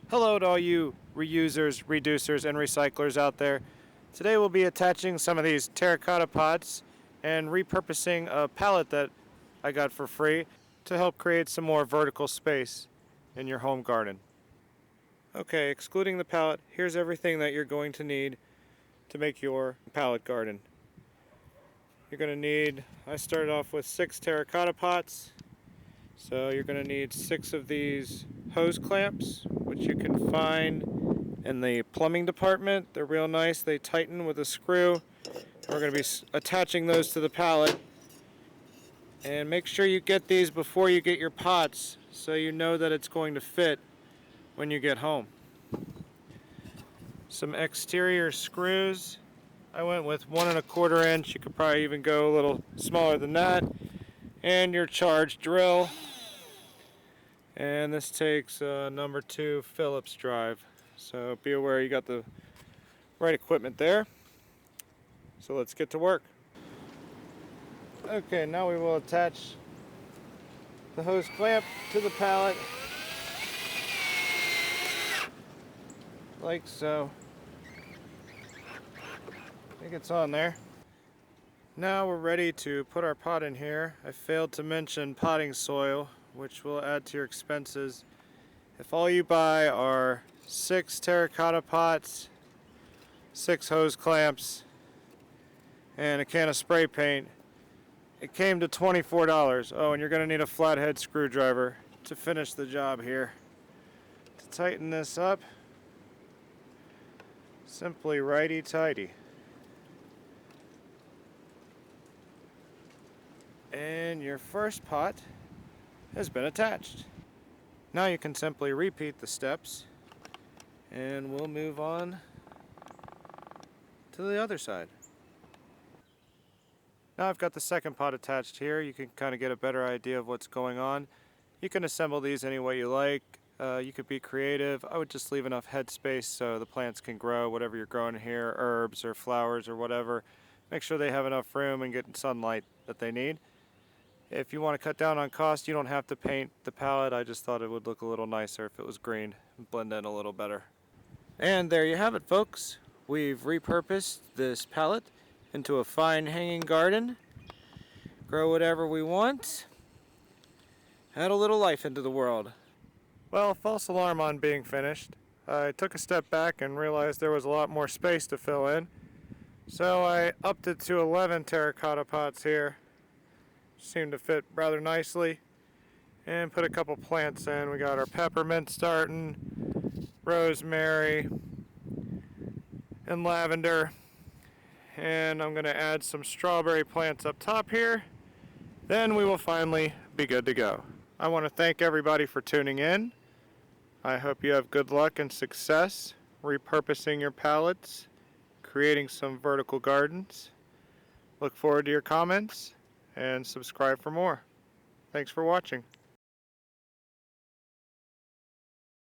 Hello to all you reusers, reducers, and recyclers out there. Today we'll be attaching some of these terracotta pots and repurposing a pallet that I got for free to help create some more vertical space in your home garden. Okay, excluding the pallet, here's everything that you're going to need to make your pallet garden. You're going to need, I started off with 6 terracotta pots. So you're going to need 6 of these hose clamps, which you can find in the plumbing department. They're real nice. They tighten with a screw. We're going to be attaching those to the pallet. And make sure you get these before you get your pots so you know that it's going to fit when you get home. Some exterior screws. I went with 1 1/4 inch. You could probably even go a little smaller than that. And your charge drill. And this takes a number 2 Phillips drive, so be aware you got the right equipment there. So let's get to work. Okay, now we will attach the hose clamp to the pallet like so. I think it's on there. Now we're ready to put our pot in here. I failed to mention potting soil, which will add to your expenses. If all you buy are 6 terracotta pots, 6 hose clamps, and a can of spray paint, it came to $24. Oh, and you're going to need a flathead screwdriver to finish the job here. To tighten this up, simply righty-tighty. And your first pot has been attached. Now you can simply repeat the steps and we'll move on to the other side. Now I've got the second pot attached here. You can kind of get a better idea of what's going on. You can assemble these any way you like. You could be creative. I would just leave enough headspace so the plants can grow whatever you're growing here, herbs or flowers or whatever. Make sure they have enough room and get sunlight that they need. If you want to cut down on cost, you don't have to paint the pallet. I just thought it would look a little nicer if it was green and blend in a little better. And there you have it, folks. We've repurposed this pallet into a fine hanging garden. Grow whatever we want. Add a little life into the world. Well, false alarm on being finished. I took a step back and realized there was a lot more space to fill in. So I upped it to 11 terracotta pots here. Seemed to fit rather nicely, and put a couple plants in. We got our peppermint starting, rosemary, and lavender, and I'm going to add some strawberry plants up top here. Then we will finally be good to go. I want to thank everybody for tuning in. I hope you have good luck and success repurposing your pallets, creating some vertical gardens. Look forward to your comments and subscribe for more. Thanks for watching.